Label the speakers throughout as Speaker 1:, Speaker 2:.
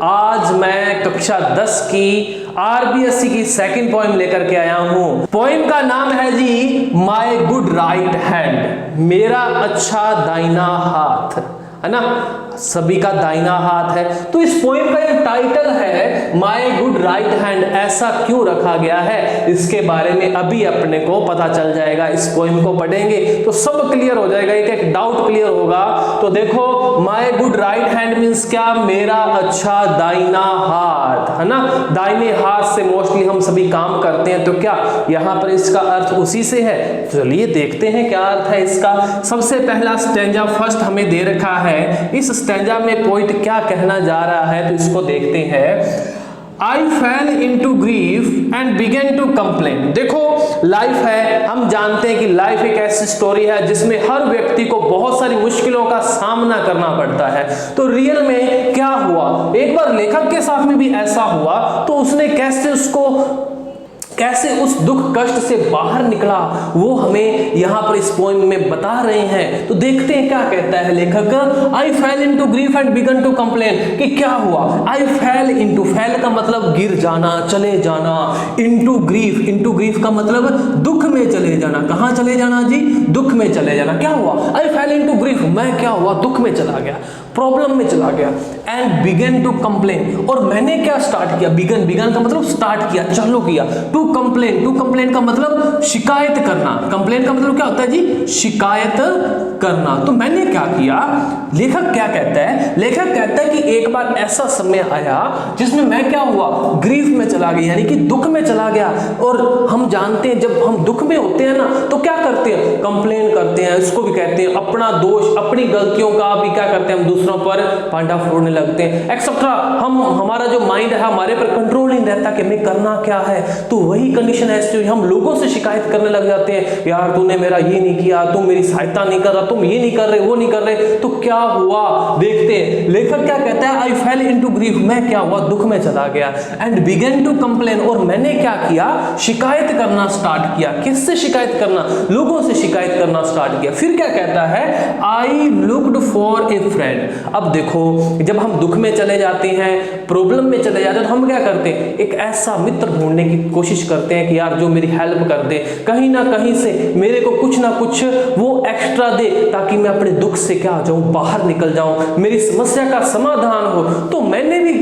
Speaker 1: आज मैं कक्षा 10 की आरबीएससी की सेकंड पोएम लेकर के आया हूं। पोएम का नाम है जी माय गुड राइट हैंड, मेरा अच्छा दाहिना हाथ, है ना। सभी का दाहिना हाथ है, तो इस पोएम का ये टाइटल है माय गुड राइट हैंड। ऐसा क्यों रखा गया है इसके बारे में अभी अपने को पता चल जाएगा। इस पोएम को पढ़ेंगे तो सब क्लियर हो जाएगा, एक एक डाउट क्लियर होगा। तो देखो my good right hand means क्या, मेरा अच्छा दाहिना हाथ, है ना। दाहिने हाथ से मोस्टली हम सभी काम करते हैं, तो क्या यहाँ पर इसका अर्थ उसी से है। चलिए देखते हैं क्या अर्थ है इसका। सबसे पहला स्टैंजा फर्स्ट हमें दे रखा है। इस स्टैंजा में पोइट क्या कहना जा रहा है, तो इसको देखते हैं। I fell into grief and began to complain। देखो लाइफ है, हम जानते हैं कि लाइफ एक ऐसी स्टोरी है जिसमें हर व्यक्ति को बहुत सारी मुश्किलों का सामना करना पड़ता है। तो रियल में क्या हुआ, एक बार लेखक के साथ में भी ऐसा हुआ, तो उसने कैसे उस दुख कष्ट से बाहर निकला वो हमें यहाँ पर इस पोएम में बता रहे हैं। तो देखते हैं क्या कहता है लेखक। I fell into grief and began to complain, कि क्या हुआ। आई फेल इनटू, फेल का मतलब गिर जाना, चले जाना। इनटू ग्रीफ का मतलब दुख में चले जाना। कहाँ चले जाना जी, दुख में चले जाना। क्या हुआ, आई फेल इनटू ग्रीफ, मैं क्या हुआ, दुख में चला गया, प्रॉब्लम में चला गया। एंड बिगन टू कंप्लेन, और मैंने क्या स्टार्ट किया। बिगन का मतलब स्टार्ट किया, चालू किया। टू कंप्लेन का मतलब शिकायत करना। कंप्लेन का मतलब क्या होता है जी, शिकायत करना। तो मैंने क्या किया, लेखक क्या कहता है, लेखक कहता है कि एक बार ऐसा समय आया जिसमें मैं क्या हुआ, ग्रीफ में चला गया, यानी कि दुख में चला गया। और हम जानते हैं जब हम दुख में होते हैं ना, तो क्या करते हैं, कंप्लेन करते हैं। इसको भी कहते हैं अपना दोष, अपनी गलतियों का भी क्या करते हैं, हम दूसरों पर पांडा फोड़ने लगते हैं, एक्सेट्रा। हमारा जो माइंड है हमारे पर कंट्रोल नहीं रहता कि हमें करना क्या है। तो वही कंडीशन है, हम लोगों से शिकायत करने लग जाते हैं, यार तूने मेरा ये नहीं किया, तुम मेरी सहायता नहीं कर रहा, तुम ये नहीं कर रहे, वो नहीं कर रहे। तो क्या हुआ देखते हैं। लेखक क्या कहता है, आई फेल इनटू ग्रीफ, मैं क्या हुआ, दुख में चला गया। एंड बिगन टू कंप्लेन, और मैंने क्या किया, शिकायत करना स्टार्ट किया। किससे शिकायत करना, लोगों से शिकायत करना स्टार्ट किया। फिर क्या कहता है, I looked for a friend. अब देखो जब हम दुख में चले जाते हैं, प्रॉब्लम में चले जाते हैं, तो हम क्या करते हैं, एक ऐसा मित्र ढूंढने की कोशिश करते हैं कि यार जो मेरी हेल्प कर दे, कहीं ना कहीं से मेरे को कुछ ना कुछ वो एक्स्ट्रा दे, ताकि मैं अपने दुख से क्या हो जाऊं, बाहर निकल जाऊं, मेरी समस्या का समाधान हो। तो मैंने भी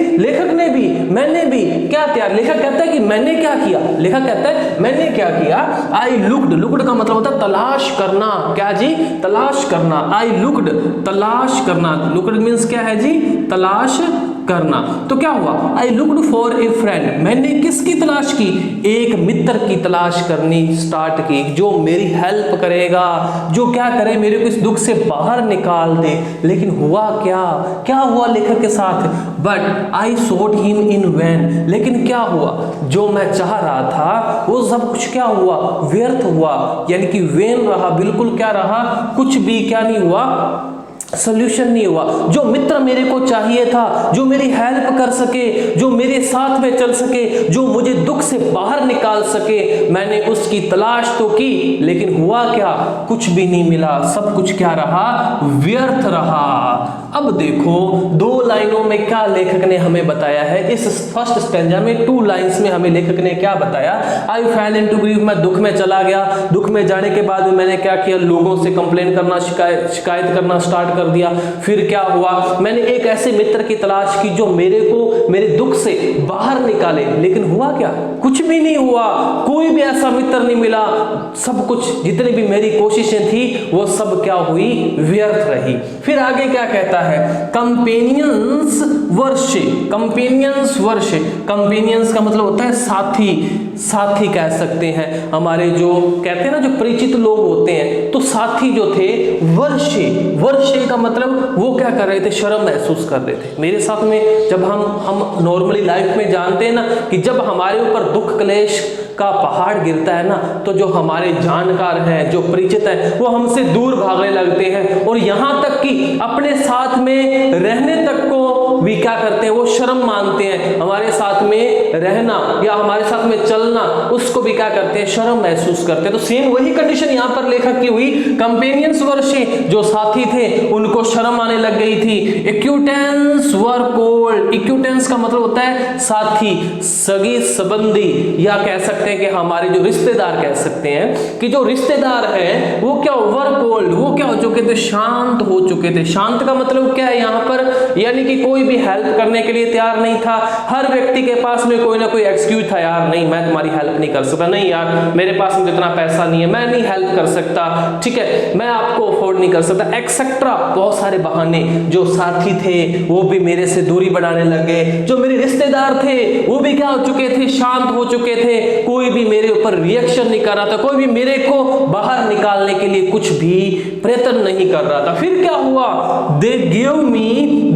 Speaker 1: क्या किया, लेखक कहता है कि मैंने क्या किया, लेखक कहता है मैंने क्या किया। आई लुक्ड का मतलब होता है तलाश करना। क्या जी, तलाश करना। आई लुक्ड, तलाश करना। लुक्ड मीन्स क्या है जी, तलाश करना। तो क्या हुआ, I looked for a friend, मैंने किसकी तलाश की, एक मित्र की तलाश करनी स्टार्ट की, जो मेरी हेल्प करेगा, जो क्या करे, मेरे को इस दुख से बाहर निकाल दे। लेकिन हुआ क्या हुआ लेखक के साथ, but I thought him in vain, लेकिन क्या हुआ, जो मैं चाह रहा था वो सब कुछ क्या हुआ, व्यर्थ हुआ, यानी कि वेन रहा, बिल्कुल क्या रहा, कुछ भी क्या नहीं हुआ, सोल्यूशन नहीं हुआ। जो मित्र मेरे को चाहिए था, जो मेरी हेल्प कर सके, जो मेरे साथ में चल सके, जो मुझे दुख से बाहर निकाल सके, मैंने उसकी तलाश तो की, लेकिन हुआ क्या, कुछ भी नहीं मिला। सब कुछ क्या रहा, व्यर्थ रहा। अब देखो दो लाइनों में क्या लेखक ने हमें बताया है। इस फर्स्ट स्टैंजा में 2 लाइंस में हमें लेखक ने क्या बताया, आई फेल इनटू ग्रीफ, मैं दुख में चला गया। दुख में जाने के बाद में मैंने क्या किया, लोगों से कंप्लेन करना, शिकायत करना स्टार्ट कर दिया। फिर क्या हुआ, मैंने एक ऐसे मित्र की तलाश की जो मेरे को मेरे दुख से बाहर निकाले। लेकिन हुआ क्या, कुछ भी नहीं हुआ, कोई भी ऐसा मित्र नहीं मिला। सब कुछ, जितनी भी मेरी कोशिशें थी वो सब क्या हुई, व्यर्थ रही। फिर आगे क्या कहता है, कंपेनियंस वर्षे, कंपेनियंस का मतलब होता है साथी कह सकते हैं। हमारे जो कहते हैं ना, जो परिचित लोग होते हैं, तो साथी जो थे, वर्षे का मतलब वो क्या कर रहे थे, शर्म महसूस कर रहे थे मेरे साथ में। जब हम नॉर्मली लाइफ में जानते हैं ना कि जब हमारे ऊपर दुख क्लेश का पहाड़ गिरता है ना, तो जो हमारे जानकार हैं, जो परिचित हैं, वो हमसे दूर भागने लगते हैं, और यहाँ तक कि अपने साथ में रहने तक को भी क्या करते हैं, वो शर्म मानते हैं। हमारे साथ में रहना या हमारे साथ में चलना चलना, उसको भी क्या करते हैं, शर्म महसूस करते हैं। तो सेम वही कंडीशन यहाँ पर लेखक की हुई। कंपेनियंस वर शे, जो साथी थे उनको शर्म आने लग गई थी। एक्यूटेंस वर कोल्ड, एक्यूटेंस का मतलब होता है साथी, सगी संबंधी, या कह सकते हैं कि हमारे जो रिश्तेदार, कह सकते हैं कि जो रिश्तेदार है वो क्या, वर कोल्ड, वो क्या हो चुके थे, शांत हो चुके थे। शांत का मतलब क्या है यहाँ पर, यानी कि कोई भी हेल्प करने के लिए तैयार नहीं था। हर व्यक्ति के पास में कोई ना कोई एक्सक्यूज था, यार नहीं मैं तुम्हारी हेल्प नहीं कर सकता, नहीं यार मेरे पास में इतना पैसा नहीं है, मैं नहीं हेल्प कर सकता, ठीक है, मैं आपको अफोर्ड नहीं कर सकता, एक्सेट्रा, बहुत सारे बहाने। जो साथी थे वो भी मेरे से दूरी बढ़ाने लगे, जो मेरे रिश्तेदार थे वो भी क्या हो चुके थे, शांत हो चुके थे, कोई भी मेरे ऊपर रिएक्शन नहीं कर रहा था, कोई भी मेरे को बाहर निकालने के लिए कुछ भी प्रयत्न नहीं कर रहा था। फिर क्या हुआ, they give me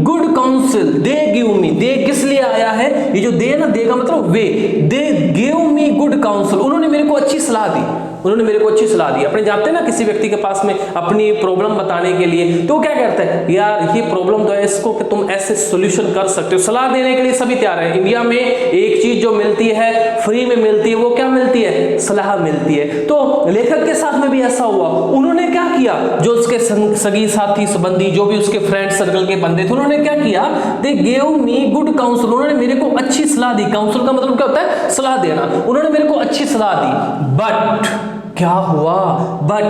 Speaker 1: good counsel, they give me, they किस लिए आया है, ये जो दे ना, दे का मतलब वे, they give me good counsel, उन्होंने मेरे को अच्छी सलाह दी, उन्होंने मेरे को अच्छी सलाह दी। अपने जाते हैं ना किसी व्यक्ति के पास में अपनी प्रॉब्लम बताने के लिए, तो क्या कहता है, यार ये प्रॉब्लम तो है, इसको कि तुम ऐसे सॉल्यूशन कर सकते हो, सलाह देने के लिए सभी तैयार है। इंडिया में एक चीज जो मिलती है, फ्री में मिलती है, वो क्या मिलती है, सलाह मिलती है। तो लेखक के साथ में भी ऐसा हुआ। उन्होंने क्या किया, जो उसके सगी साथी संबंधी, जो भी उसके फ्रेंड सर्कल के बंदे थे, उन्होंने क्या किया, they gave me good counsel, उन्होंने मेरे को अच्छी सलाह दी। काउंसिल का मतलब क्या होता है, सलाह देना। उन्होंने मेरे को अच्छी सलाह दी, बट क्या हुआ, but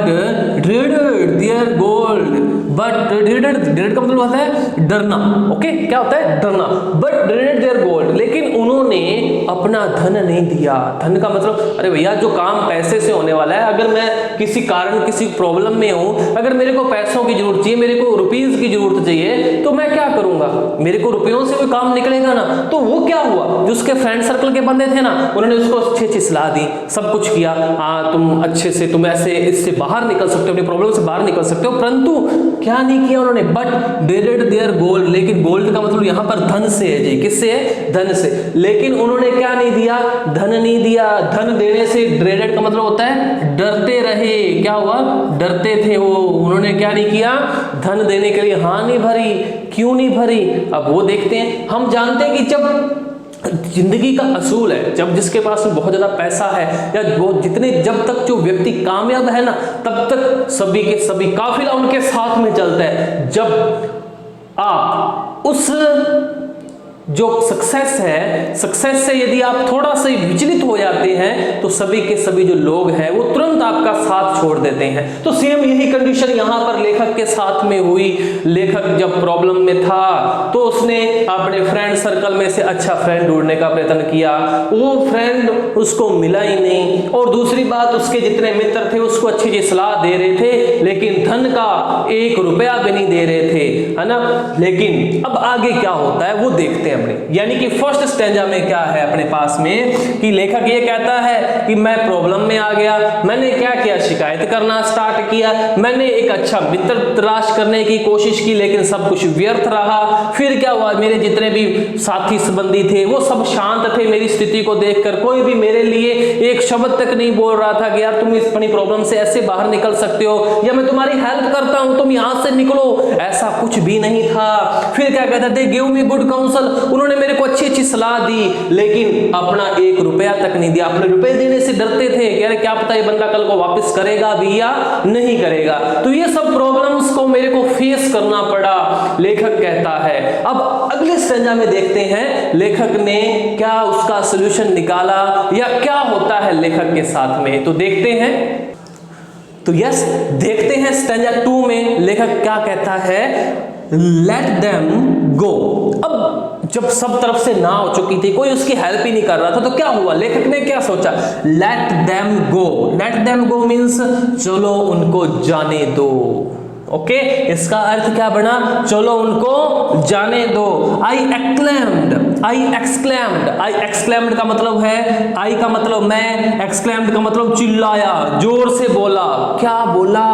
Speaker 1: dreaded their gold, but dreaded का मतलब होता है डरना, ओके, क्या होता है, डरना, बट dreaded their gold, लेकिन उन्होंने अपना धन नहीं दिया। धन का मतलब, अरे भैया जो काम पैसे से होने वाला है, अगर मैं किसी कारण किसी प्रॉब्लम में हूं, अगर मेरे को पैसों की जरूरत चाहिए, मेरे को रुपीज की जरूरत चाहिए, तो मैं क्या करूंगा, मेरे को रुपयों से कोई काम निकलेगा ना। तो वो क्या हुआ, जो उसके फ्रेंड सर्कल के बंदे थे ना, उन्होंने उसको अच्छी अच्छी सलाह दी, सब कुछ किया, हाँ तुम अच्छे से, तुम ऐसे इससे बाहर निकल सकते हो, अपनी प्रॉब्लम से बाहर निकल सकते हो, परंतु क्या नहीं किया उन्होंने, बट dreaded their gold, लेकिन गोल्ड का मतलब यहां पर धन से है जी, किससे है, धन से, लेकिन उन्होंने क्या नहीं दिया, धन नहीं दिया। धन देने से dreaded का मतलब होता है डरते रहे, क्या हुआ, डरते थे वो, उन्होंने क्या नहीं किया, धन देने के लिए हाँ नहीं भरी। क्यों नहीं भरी, अब वो देखते हैं। हम जानते हैं कि जब जिंदगी का असूल है, जब जिसके पास में बहुत ज्यादा पैसा है, या वो जितने, जब तक जो व्यक्ति कामयाब है ना, तब तक सभी के सभी काफिला उनके साथ में चलता है। जब आप उस जो सक्सेस है, सक्सेस से यदि आप थोड़ा सा विचलित हो जाते हैं, तो सभी के सभी जो लोग हैं वो तुरंत आपका साथ छोड़ देते हैं। तो सेम यही कंडीशन यहां पर लेखक के साथ में हुई। लेखक जब प्रॉब्लम में था, तो उसने अपने फ्रेंड सर्कल में से अच्छा फ्रेंड ढूंढने का प्रयत्न किया, वो फ्रेंड उसको मिला ही नहीं, और दूसरी बात, उसके जितने मित्र थे उसको अच्छी अच्छी सलाह दे रहे थे, लेकिन धन का 1 रुपया भी नहीं दे रहे थे, है ना। लेकिन अब आगे क्या होता है वो देखते हैं अपने, यानी कि फर्स्ट स्टैंजा में क्या है अपने पास में, कि लेखक ये कहता है कि मैं प्रॉब्लम में आ गया, मैंने क्या किया, शिकायत करना स्टार्ट किया, मैंने एक अच्छा मित्र तलाश करने की कोशिश की, लेकिन सब कुछ व्यर्थ रहा। फिर क्या हुआ, मेरे जितने भी साथी संबंधी थे वो सब शांत थे, मेरी स्थिति को देखकर कोई भी मेरे लिए एक शब्द तक नहीं बोल रहा था कि यार तुम इस अपनी प्रॉब्लम से ऐसे बाहर निकल सकते हो, या मैं तुम्हारी हेल्प करता हूं, तुम यहां से निकलो, ऐसा कुछ भी नहीं था। फिर क्या कहता थे, गिव मी गुड काउंसिल, उन्होंने मेरे को अच्छी अच्छी सलाह दी, लेकिन अपना 1 रुपया तक नहीं दिया। अपने रुपए देने से डरते थे कि यार क्या पता ये बंदा कल को वापस करेगा भी या नहीं करेगा। तो ये सब प्रॉब्लम्स को मेरे को फेस करना पड़ा, लेखक कहता है। अब अगले स्टेंजा में देखते हैं लेखक ने क्या उसका सॉल्यूशन निकाला, या क्या होता है लेखक के साथ में, तो देखते हैं। तो यस, देखते हैं स्टेंजा 2 में लेखक क्या कहता है, लेट देम गो। अब जब सब तरफ से ना हो चुकी थी, कोई उसकी हेल्प ही नहीं कर रहा था, तो क्या हुआ, लेखक ने क्या सोचा, let them go. Let them go means चलो उनको जाने दो। ओके, इसका अर्थ क्या बना, चलो उनको जाने दो। आई एक्सक्लेम्ड का मतलब है, आई का मतलब मैं, एक्सक्लेम्ड का मतलब चिल्लाया, जोर से बोला। क्या बोला,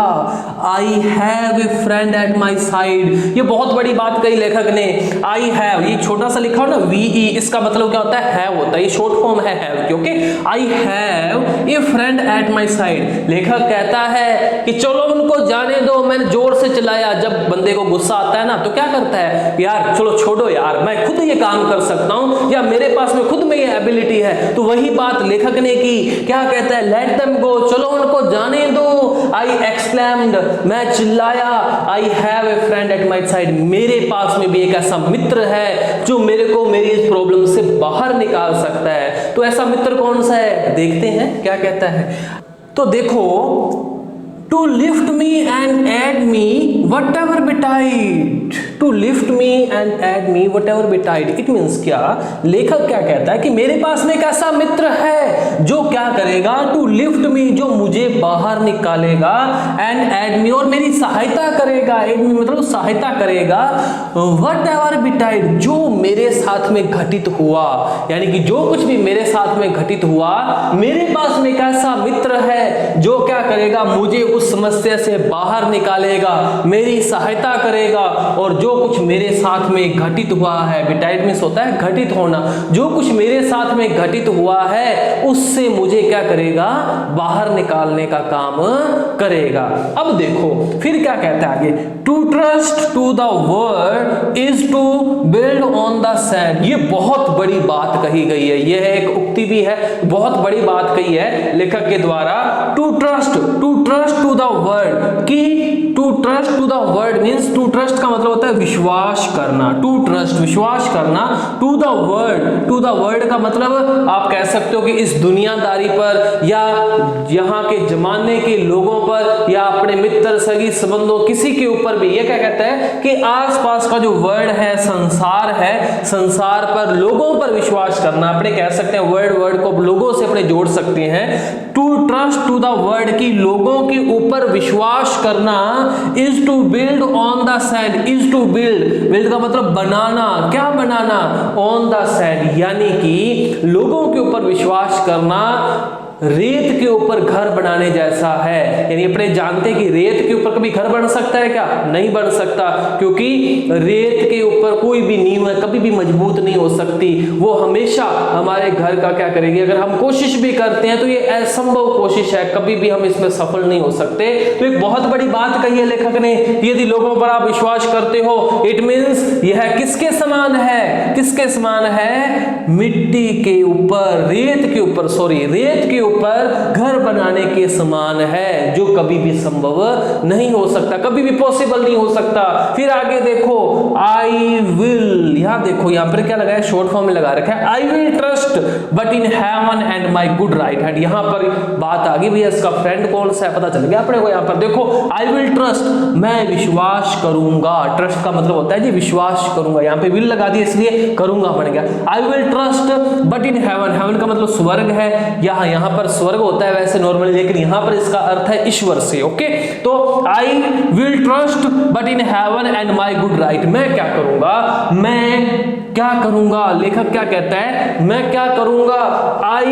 Speaker 1: I have a friend at my side. ये बहुत बड़ी बात कही लेखक ने। आई हैव, ये छोटा सा लिखा हो ना वीई, इसका मतलब क्या होता है, हैव होता है, ये शॉर्ट फॉर्म है हैव की। Okay, I have a friend at my side. लेखक कहता है कि चलो उनको जाने दो, मैंने जो जोर से चिल्लाया। जब बंदे को गुस्सा आता है ना तो क्या करता है, यार चलो छोड़ो यार, मैं खुद ये काम कर सकता हूं, या मेरे पास में खुद में ये एबिलिटी है। तो वही बात लेखक ने की, क्या कहता है, लेट देम गो, चलो उनको जाने दो। आई एक्सक्लेम्ड, मैं चिल्लाया, I have a friend at my side, मेरे पास में भी एक ऐसा मित्र है जो मेरे को मेरी इस प्रॉब्लम से बाहर निकाल सकता है। तो ऐसा मित्र कौन सा है, देखते हैं क्या कहता है। तो देखो, to lift me and aid me whatever betide, to lift me and aid me whatever betide, it means क्या, लेखक क्या कहता है कि मेरे पास में एक ऐसा मित्र है जो क्या करेगा, टू लिफ्ट मी, जो मुझे बाहर निकालेगा, एंड एड मी, और मेरी सहायता करेगा, एड मी मतलब सहायता करेगा, वट एवर betide, जो मेरे साथ में घटित हुआ, यानी कि जो कुछ भी मेरे साथ में घटित हुआ, मेरे पास में एक ऐसा मित्र है जो क्या करेगा, मुझे उस समस्या से बाहर निकालेगा, मेरी सहायता करेगा, और जो कुछ मेरे साथ में घटित हुआ है, betide मीन्स होता है घटित होना, जो कुछ मेरे साथ में घटित हुआ है उससे मुझे क्या करेगा, बाहर निकालने का काम करेगा। अब देखो फिर क्या कहता है आगे, to trust to the word is to build on the sand, ये बहुत बड़ी बात कही गई है, यह एक उक्ति भी है, बहुत बड़ी बात कही है लेखक के द्वारा। To trust to the word, कि to trust to the word means, to trust का मतलब होता है विश्वास करना, टू ट्रस्ट विश्वास करना, टू द वर्ड का मतलब आप कह सकते हो कि इस दुनियादारी पर, या यहाँ के जमाने के लोगों पर, या अपने मित्र सगी संबंधों किसी के ऊपर भी, ये क्या कहता है कि आसपास का जो वर्ड है, संसार पर, लोगों पर विश्वास करना, अपने कह सकते हैं वर्ड को लोगों से अपने जोड़ सकते हैं। To trust to the word, की लोगों के ऊपर विश्वास करना, is to build on the sand, is to build का मतलब बनाना, क्या बनाना, ऑन द सैंड, यानी कि लोगों के ऊपर विश्वास करना रेत के ऊपर घर बनाने जैसा है। यानी अपने जानते हैं कि रेत के ऊपर कभी घर बन सकता है क्या, नहीं बन सकता, क्योंकि रेत के ऊपर कोई भी नींव कभी भी मजबूत नहीं हो सकती, वो हमेशा हमारे घर का क्या करेगी, अगर हम कोशिश भी करते हैं तो ये असंभव कोशिश है, कभी भी हम इसमें सफल नहीं हो सकते। तो एक बहुत बड़ी बात कही है लेखक ने, यदि लोगों पर आप विश्वास करते हो, इट मीन्स यह किसके समान है, किसके समान है, मिट्टी के ऊपर, रेत के ऊपर घर बनाने के समान है, जो कभी भी संभव नहीं हो सकता, कभी भी पॉसिबल नहीं हो सकता। फिर आगे देखो, आई विल, यहां देखो यहां पर क्या लगा है, शॉर्ट फॉर्म में लगा रखा है, आई will trust but in heaven and my good right hand. यहां पर बात आ गई भैया, इसका फ्रेंड कौन सा है पता चल गया अपने को। यहां पर देखो, आई विल ट्रस्ट, मैं विश्वास करूंगा, ट्रस्ट का मतलब होता है जी विश्वास करूंगा, यहां पे विल लगा दिया इसलिए करूंगा बन गया। I will trust but in heaven, heaven का मतलब स्वर्ग है, यहां पर स्वर्ग होता है वैसे नॉर्मली, लेकिन यहां पर इसका अर्थ है ईश्वर से। ओके, तो आई will trust but in heaven and my good right, मैं क्या करूंगा, लेखक क्या कहता है, मैं क्या करूंगा, आई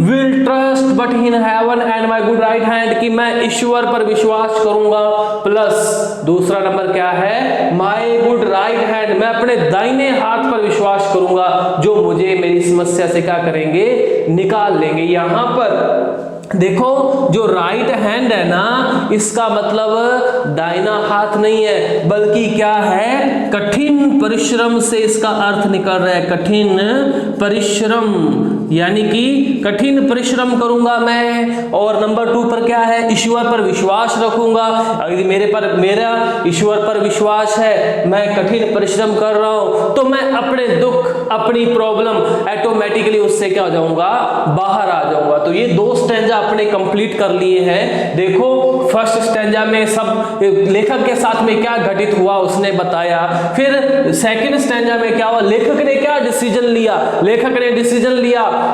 Speaker 1: will trust but in heaven and my good right hand, कि मैं ईश्वर पर विश्वास करूंगा, प्लस दूसरा नंबर क्या है, माई गुड राइट हैंड, मैं अपने दाहिने हाथ पर विश्वास करूंगा, जो मुझे मेरी समस्या से क्या करेंगे, निकाल लेंगे। यहां पर देखो जो राइट हैंड है ना, इसका मतलब दाहिना हाथ नहीं है, बल्कि क्या है, कठिन परिश्रम से इसका अर्थ निकल रहा है, कठिन परिश्रम, यानी कि कठिन परिश्रम करूंगा मैं। और नंबर 2 पर क्या है, ईश्वर पर विश्वास रखूंगा, अगर मेरा ईश्वर पर विश्वास है, मैं कठिन परिश्रम कर रहा हूं, तो मैं अपने दुख, अपनी प्रॉब्लम ऑटोमेटिकली उससे क्या हो जाऊंगा, बाहर आ जाऊंगा। तो ये 2 स्टैंजा अपने कंप्लीट कर लिए हैं। देखो फर्स्ट स्टैंजा में सब लेखक के साथ में क्या घटित हुआ उसने बताया, फिर सेकंड स्टैंजा में क्या हुआ, लेखक ने क्या डिसीजन लिया,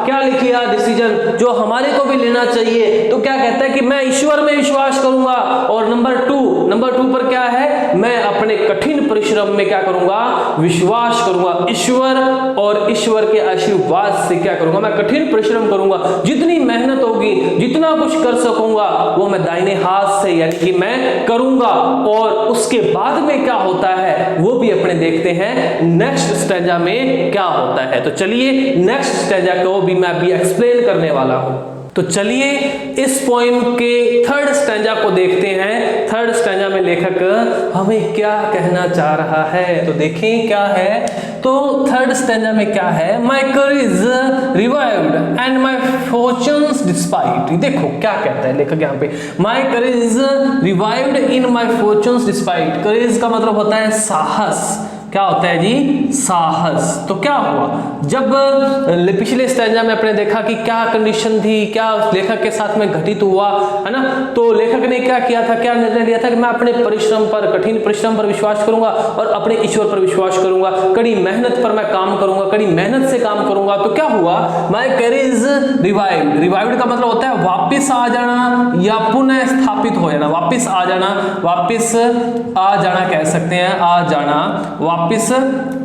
Speaker 1: क्या लिख लिया डिसीजन, जो हमारे को भी लेना चाहिए। तो क्या कहता है कि मैं ईश्वर में विश्वास करूंगा, और नंबर 2 पर क्या है, मैं अपने कठिन परिश्रम में क्या करूंगा, विश्वास करूंगा, ईश्वर और ईश्वर के आशीर्वाद से क्या करूंगा, मैं कठिन परिश्रम करूंगा, जितनी मेहनत होगी, जितना कुछ कर सकूंगा वो मैं दाहिने हाथ से यानी कि मैं करूंगा। और उसके बाद में क्या होता है वो भी अपने देखते हैं नेक्स्ट स्टैंजा में क्या होता है। तो चलिए नेक्स्ट स्टैंजा को भी मैं अभी एक्सप्लेन करने वाला हूं। तो चलिए इस पोएम के थर्ड स्टैंजा को देखते हैं। थर्ड स्टैंजा में लेखक हमें क्या कहना चाह रहा है, तो देखें क्या है। तो थर्ड स्टैंजा में क्या है, my courage revived and my fortunes despite. देखो क्या कहता है लेखक यहाँ पे, my courage revived in my fortunes despite. Courage का मतलब होता है साहस। क्या होता है जी, साहस। तो क्या हुआ, जब पिछले स्टैंजा में आपने देखा कि क्या कंडीशन थी, क्या लेखक के साथ में घटित हुआ, है ना। तो लेखक ने क्या किया था, क्या निर्णय लिया था कि मैं अपने परिश्रम पर, कठिन परिश्रम पर विश्वास करूंगा और अपने ईश्वर पर विश्वास करूंगा, कड़ी मेहनत पर मैं काम करूंगा, कड़ी मेहनत से काम करूंगा। तो क्या हुआ, माय करेज रिवाइव्ड। रिवाइव्ड का मतलब होता है वापिस आ जाना या पुनः स्थापित हो जाना, वापिस आ जाना, वापिस आ जाना कह सकते हैं, आ जाना, वापिस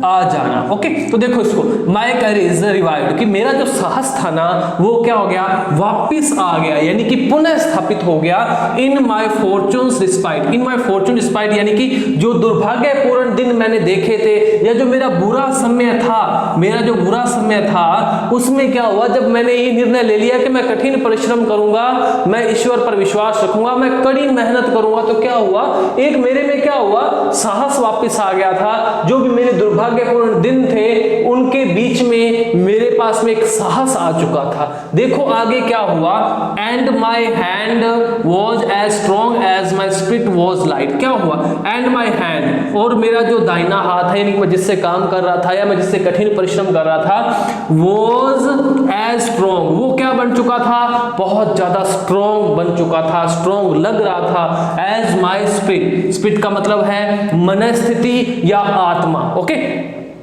Speaker 1: आ जाना। ओके, तो देखो इसको, माय करेज रिवाइव्ड कि मेरा जो साहस था ना वो क्या हो गया, वापिस आ गया, यानी कि पुनः स्थापित हो गया। In my fortunes despite, in my Fortune despite, यानी कि जो दुर्भाग्यपूर्ण दिन मैंने देखे थे या जो मेरा बुरा समय था, मेरा जो बुरा समय था उसमें क्या हुआ, जब मैंने ये निर्णय ले लिया कि मैं कठिन परिश्रम करूंगा, मैं ईश्वर पर विश्वास रखूंगा, मैं कड़ी मेहनत करूंगा, तो क्या हुआ, एक मेरे में क्या हुआ, साहस वापिस आ गया था। जो भी मेरे दुर्भाग्यपूर्ण दिन थे उनके बीच में मेरे पास में एक साहस आ चुका था। देखो आगे क्या हुआ, and my hand was as strong as my spirit was light. क्या हुआ, एंड माई हैंड, और मेरा जो दाहिना हाथ है, यानी मैं जिससे काम कर रहा था या मैं जिससे कठिन परिश्रम कर रहा था, वॉज एज स्ट्रॉन्ग, वो क्या बन चुका था, बहुत ज्यादा स्ट्रॉन्ग बन चुका था, स्ट्रॉन्ग लग रहा था। एज माई स्पिरिट, स्पिरिट का मतलब है मनस्थिति या आत्मा। ओके,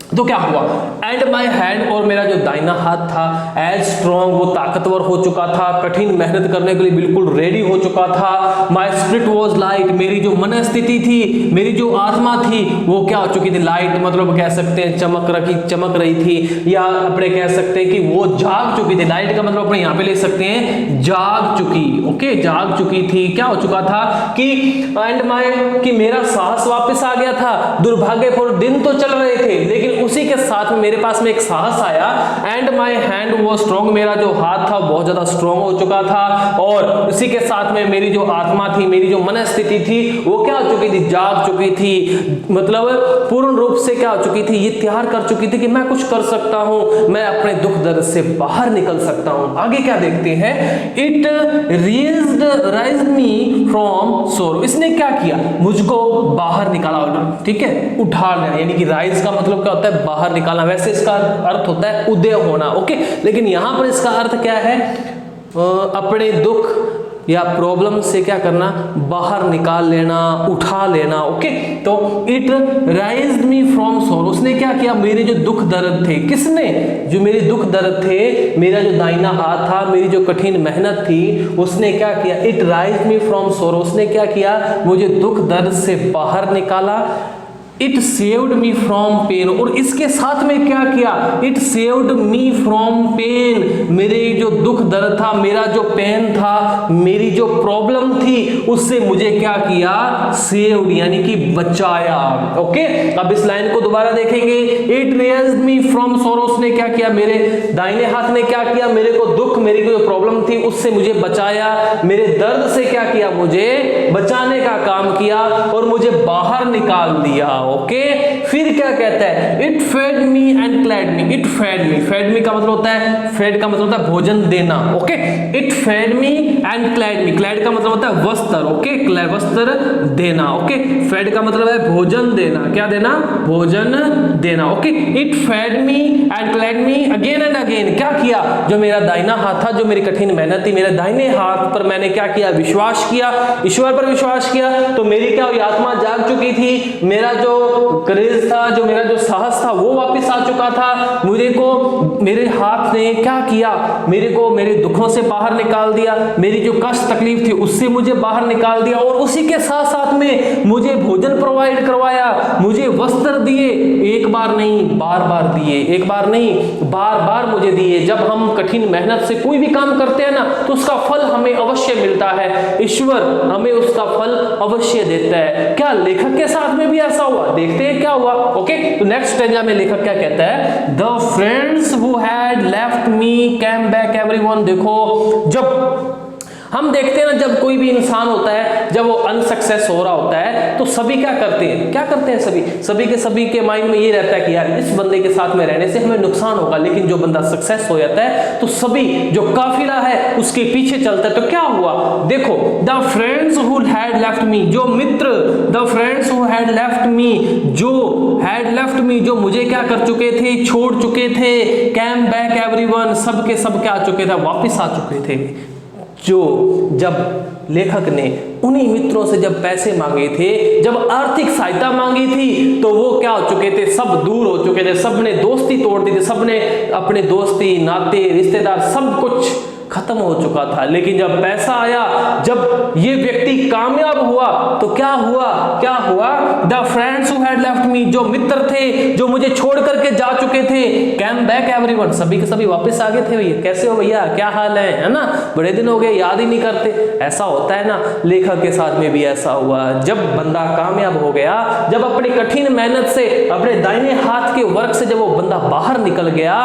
Speaker 1: तो क्या हुआ, एंड माई हैंड, और मेरा जो दाहिना हाथ था, एज स्ट्रॉन्ग, वो ताकतवर हो चुका था, कठिन मेहनत करने के लिए बिल्कुल रेडी हो चुका था। माई स्पिरिट वॉज लाइट, मेरी जो मनस्थिति थी, मेरी जो आत्मा थी, वो क्या हो चुकी थी, लाइट मतलब कह सकते हैं चमक रही थी, या अपने कह सकते हैं कि वो जाग चुकी थी। लाइट का मतलब अपने यहाँ पे ले सकते हैं जाग चुकी। ओके, जाग चुकी थी। क्या हो चुका था कि एंड माई, कि मेरा साहस वापस आ गया था। दुर्भाग्यपूर्ण दिन तो चल रहे थे लेकिन उसी के साथ में मेरे पास में एक साहस आया। एंड माई हैंड वो स्ट्रॉन्ग, मेरा जो हाथ था बहुत ज्यादा स्ट्रॉन्ग हो चुका था, और उसी के साथ में मेरी जो आत्मा थी, मेरी जो मनस्थिति थी, वो क्या हो चुकी थी, जाग चुकी थी। मतलब पूर्ण रूप से क्या हो चुकी थी, ये तैयार कर चुकी थी कि मैं कुछ कर सकता हूं, मैं अपने दुख दर्द से बाहर निकल सकता हूं। आगे क्या देखते हैं, इट राइज्ड मी फ्रॉम सोरो, इसने क्या किया, मुझको बाहर निकाला। ठीक है, उठा लिया, यानी कि राइज का मतलब क्या होता है, बाहर निकालना। वैसे इसका अर्थ होता है उदय होना। ओके, लेकिन यहां पर इसका अर्थ क्या है, अपने दुख या प्रॉब्लम से क्या करना, बाहर निकाल लेना, उठा लेना। ओके, तो इट राइज्ड मी फ्रॉम सोरो, उसने क्या किया, मेरे जो दुख दर्द थे, किसने, जो मेरे दुख दर्द थे, मेरा जो दाहिना हाथ था, मेरी जो कठिन मेहनत थी, उसने क्या किया, इट राइज्ड मी फ्रॉम सोरो, उसने क्या किया, मुझे दुख दर्द से बाहर निकाला। It saved me from pain, और इसके साथ में क्या किया, it saved me from pain, मेरे जो दुख दर्द था, मेरा जो पेन था, मेरी जो प्रॉब्लम थी, उससे मुझे क्या किया, सेव्ड, यानी कि बचाया। ओके, अब इस लाइन को दोबारा देखेंगे, it raised me from sorrow, उसने क्या किया, मेरे दाहिने हाथ ने क्या किया, मेरे को दुख, मेरी जो प्रॉब्लम थी उससे मुझे बचाया, मेरे दर्द से क्या किया, मुझे बचाने का काम किया और मुझे बाहर निकाल दिया। ओके, फिर क्या कहता है, it fed me and clad me, it fed me, fed me का मतलब होता है, फेड का मतलब होता है भोजन देना। Okay, it fed me and clad me, clad का मतलब होता है वस्त्र। ओके, वस्त्र देना। ओके, फेड का मतलब है भोजन देना, क्या देना, भोजन देना। Okay, it fed me and clad me again and again, क्या किया, जो मेरा दाहिना हाथ था, जो मेरी कठिन मेहनत थी, मेरे दाहिने हाथ पर मैंने क्या किया, विश्वास किया, ईश्वर पर विश्वास किया, तो मेरी क्या हुई, आत्मा जाग चुकी थी, मेरा जो करेज था, जो मेरा जो साहस था, वो वापस आ चुका था। मुझे को मेरे हाथ ने क्या किया, मेरे को मेरे दुखों से बाहर निकाल दिया, मेरी जो कष्ट तकलीफ थी उससे मुझे बाहर निकाल दिया, और उसी के साथ साथ में मुझे भोजन प्रोवाइड करवाया, मुझे वस्त्र दिए, एक बार नहीं बार बार दिए, एक बार नहीं बार बार मुझे दिए। जब हम कठिन मेहनत से कोई भी काम करते हैं ना, तो उसका फल हमें अवश्य मिलता है, ईश्वर हमें उसका फल अवश्य देता है। क्या लेखक के साथ में भी ऐसा हुआ? हुआ, देखते हैं क्या हुआ। ओके, तो नेक्स्ट स्टेंजा में लेखक क्या कहता है, the friends who had left me came back everyone. देखो, जब हम देखते हैं ना, जब कोई भी इंसान होता है, जब वो अनसक्सेस हो रहा होता है, तो सभी क्या करते हैं, सभी के माइंड में ये रहता है कि यार इस बंदे के साथ में रहने से हमें नुकसान होगा। लेकिन जो बंदा सक्सेस हो जाता है तो सभी जो काफिला है उसके पीछे चलता है। तो क्या हुआ, देखो, the friends who had left me, जो मित्र, the friends who had left me, जो मुझे क्या कर चुके थे, छोड़ चुके थे, कैम बैक एवरीवन, सब के सब क्या आ चुके थे, वापिस आ चुके थे। जो जब लेखक ने उन्हीं मित्रों से जब पैसे मांगे थे, जब आर्थिक सहायता मांगी थी, तो वो क्या हो चुके थे, सब दूर हो चुके थे, सब ने दोस्ती तोड़ दी थी, सब ने अपने दोस्ती नाते रिश्तेदार सब कुछ खत्म हो चुका था। लेकिन जब पैसा आया, जब ये व्यक्ति कामयाब हुआ, तो क्या हुआ, the friends who had left me, जो मित्र थे जो मुझे छोड़ करके जा चुके थे, कैम बैक एवरीवन, सभी के सभी वापस आ गए थे। भैया कैसे हो, भैया क्या हाल है ना, बड़े दिन हो गए, याद ही नहीं करते। ऐसा होता है ना, लेखक के साथ में भी ऐसा हुआ। जब बंदा कामयाब हो गया, जब अपनी कठिन मेहनत से, अपने दाहिने हाथ के वर्क से जब वो बंदा बाहर निकल गया,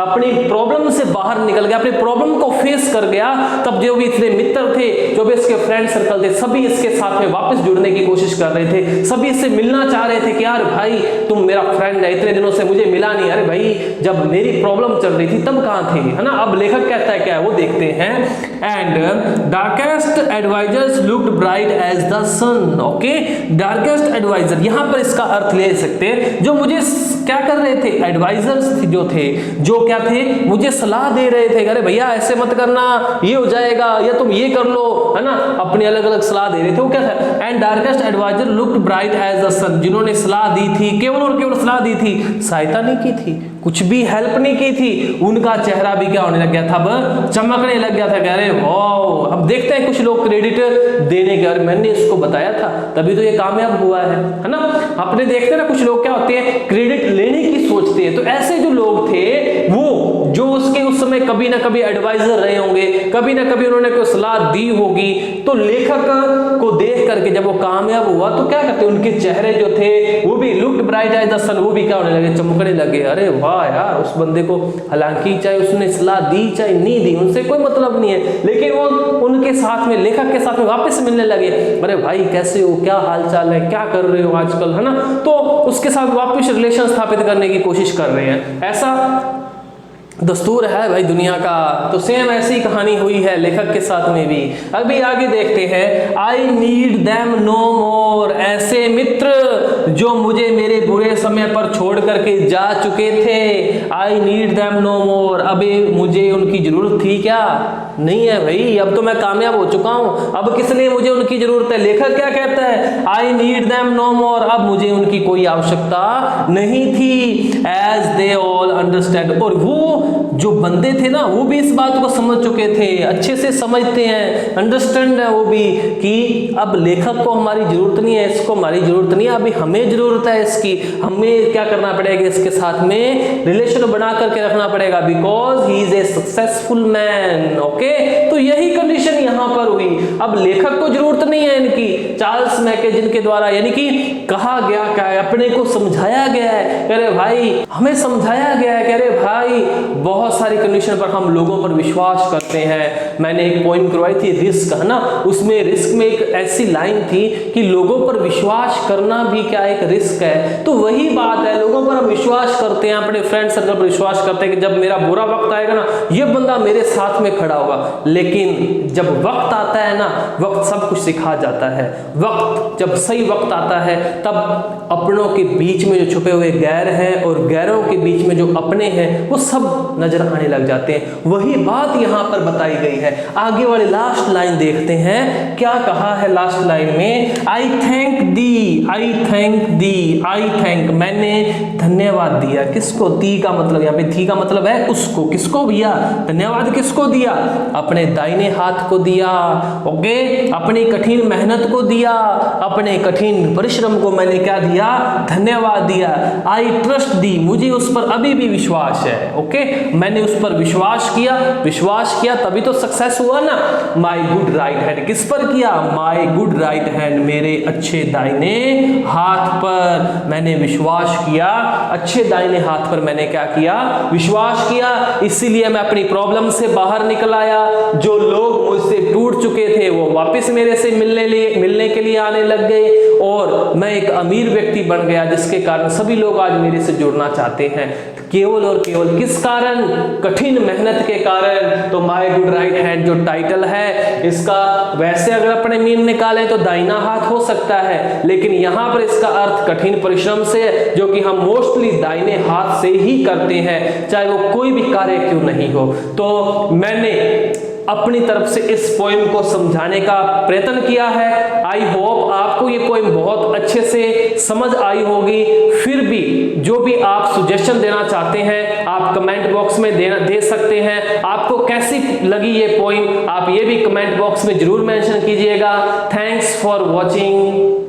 Speaker 1: अपनी प्रॉब्लम से बाहर निकल गया, अपनी प्रॉब्लम को फेस कर गया, तब जो भी इसके मित्र थे, जो भी इसके फ्रेंड सर्कल थे, सभी इसके साथ में वापस जुड़ने की कोशिश कर रहे थे, सभी इससे मिलना चाह रहे थे कि यार भाई तुम मेरा फ्रेंड है, इतने दिनों से मुझे मिला नहीं, अरे भाई जब मेरी प्रॉब्लम चल रही थी तब कहां थे, है ना। अब लेखक कहता है क्या है वो देखते हैं। And darkest advisers looked bright as the sun. Okay, darkest adviser, यहां पर इसका अर्थ ले सकते हैं, जो मुझे क्या कर रहे थे, एडवाइजर्स जो थे, जो क्या थे, मुझे सलाह दे रहे थे, अरे भैया ऐसे मत करना, ये हो जाएगा, या तुम ये कर लो, है ना, अपनी अलग अलग सलाह दे रहे थे। वो क्या था, and darkest adviser looked bright as the sun, जिन्होंने सलाह दी थी, केवल और केवल सलाह दी थी, सहायता नहीं की थी, कुछ भी हेल्प नहीं की थी, उनका चेहरा भी क्या होने लग गया था, अब चमकने लग गया था। कह रहे वाओ, अब देखते हैं कुछ लोग क्रेडिट देने के, और मैंने इसको बताया था तभी तो ये कामयाब हुआ है ना। अपने देखते हैं ना कुछ लोग क्या होते हैं, क्रेडिट लेने की सोचते हैं। तो ऐसे जो लोग थे, वो जो उसके उस समय कभी ना कभी एडवाइजर रहे होंगे, कभी ना कभी उन्होंने कोई सलाह दी होगी, तो लेखक को देख करके जब वो कामयाब हुआ तो क्या करते, उनके चेहरे जो थे वो भी लुक्ड ब्राइट एज द सन, वो भी क्या होने लगे, चमकने लगे। अरे वाह यार, उस बंदे को हालांकि चाहे उसने सलाह दी चाहे नहीं दी, उनसे कोई मतलब नहीं है, लेकिन वो उनके साथ में, लेखक के साथ में वापस मिलने लगे। अरे भाई कैसे हो, क्या हाल चाल है, क्या कर रहे हो आजकल, है ना। तो उसके साथ वापस रिलेशन स्थापित करने की कोशिश कर रहे हैं। ऐसा दस्तूर है भाई दुनिया का। तो सेम ऐसी कहानी हुई है लेखक के साथ में भी। अभी आगे देखते हैं, आई नीड देम नो मोर, ऐसे मित्र जो मुझे मेरे बुरे समय पर छोड़ करके जा चुके थे। आई नीड देम नो मोर, अभी मुझे उनकी जरूरत थी क्या, नहीं है भाई, अब तो मैं कामयाब हो चुका हूं, अब किस लिए मुझे उनकी जरूरत है। लेखक क्या कहता है, आई नीड देम नो मोर, अब मुझे उनकी कोई आवश्यकता नहीं थी। एज दे ऑल अंडरस्टैंड, और वो जो बंदे थे ना वो भी इस बात को समझ चुके थे, अच्छे से समझते हैं, अंडरस्टैंड है वो भी, कि अब लेखक को हमारी जरूरत नहीं है, इसको हमारी जरूरत नहीं है, अभी हमें जरूरत है इसकी, हमें क्या करना पड़ेगा, इसके साथ में रिलेशन बना करके रखना पड़ेगा, because he is a successful man. Okay, तो यही कंडीशन यहां पर हुई। अब लेखक को जरूरत नहीं है इनकी, चार्ल्स मैगेजिन के द्वारा यानी कि कहा गया क्या है, अपने को समझाया गया है, कह रहे भाई हमें समझाया गया है, कह रहे भाई बहुत सारी कंडीशन पर हम लोगों पर विश्वास करते हैं। मैंने एक पॉइंट करवाई थी रिस्क, है ना, उसमें रिस्क में एक ऐसी लाइन थी कि लोगों पर विश्वास करना भी क्या एक रिस्क है। तो वही बात है, लोगों पर हम विश्वास करते हैं, अपने फ्रेंड सर्कल पर विश्वास करते हैं कि जब मेरा बुरा वक्त आएगा ना ये बंदा मेरे साथ में खड़ा होगा, लेकिन जब वक्त आता है ना, वक्त सब कुछ सिखा जाता है। वक्त जब सही वक्त आता है तब अपनों के बीच में जो छुपे हुए गैर हैं और गैरों के बीच में जो अपने हैं वो सब नजर आने लग जाते हैं। वही बात यहां पर बताई गई है। आगे वाले लास्ट लाइन देखते हैं, क्या कहा है लास्ट लाइन में, आई थैंक दी, आई थैंक दी, आई थैंक, मैंने धन्यवाद दिया। किसको, दी का मतलब यहाँ पे थी का मतलब है उसको, किसको भैया, धन्यवाद किसको दिया, अपने दाहिने हाथ को दिया। ओके, अपनी कठिन मेहनत को दिया, अपने कठिन परिश्रम को मैंने क्या दिया, धन्यवाद दिया। आई ट्रस्ट दी, मुझे उस पर अभी भी विश्वास है। ओके, मैंने उस पर विश्वास किया तभी तो सक्सेस हुआ ना। माई गुड राइट हैंड, किस पर किया, माई गुड राइट हैंड, मेरे अच्छे दाहिने हाथ पर मैंने विश्वास किया, अच्छे दाहिने हाथ पर मैंने क्या किया, विश्वास किया, इसीलिए मैं अपनी प्रॉब्लम से बाहर निकल आया। जो लोग मुझसे टूट चुके थे वो वापस मेरे से मिलने के लिए आने लग गए और मैं एक अमीर व्यक्ति बन गया, जिसके कारण सभी लोग आज मेरे से जुड़ना चाहते हैं। केवल और केवल किस कारण? कठिन मेहनत के कारण। तो माय गुड राइट हैंड जो टाइटल है इसका, वैसे अगर अपने मीन निकालें तो दाहिना हाथ हो सकता है, लेकिन यहां पर इसका अर्थ कठिन परिश्रम से, जो कि हम मोस्टली दाहिने हाथ से ही करते हैं, चाहे वो कोई भी कार्य क्यों नहीं हो। तो मैंने अपनी तरफ से इस पोएम को समझाने का प्रयत्न किया है। आई होप आपको ये पोएम बहुत अच्छे से समझ आई होगी। फिर भी जो भी आप सजेशन देना चाहते हैं आप कमेंट बॉक्स में दे सकते हैं। आपको कैसी लगी ये पोएम आप ये भी कमेंट बॉक्स में जरूर मेंशन कीजिएगा। Thanks for watching.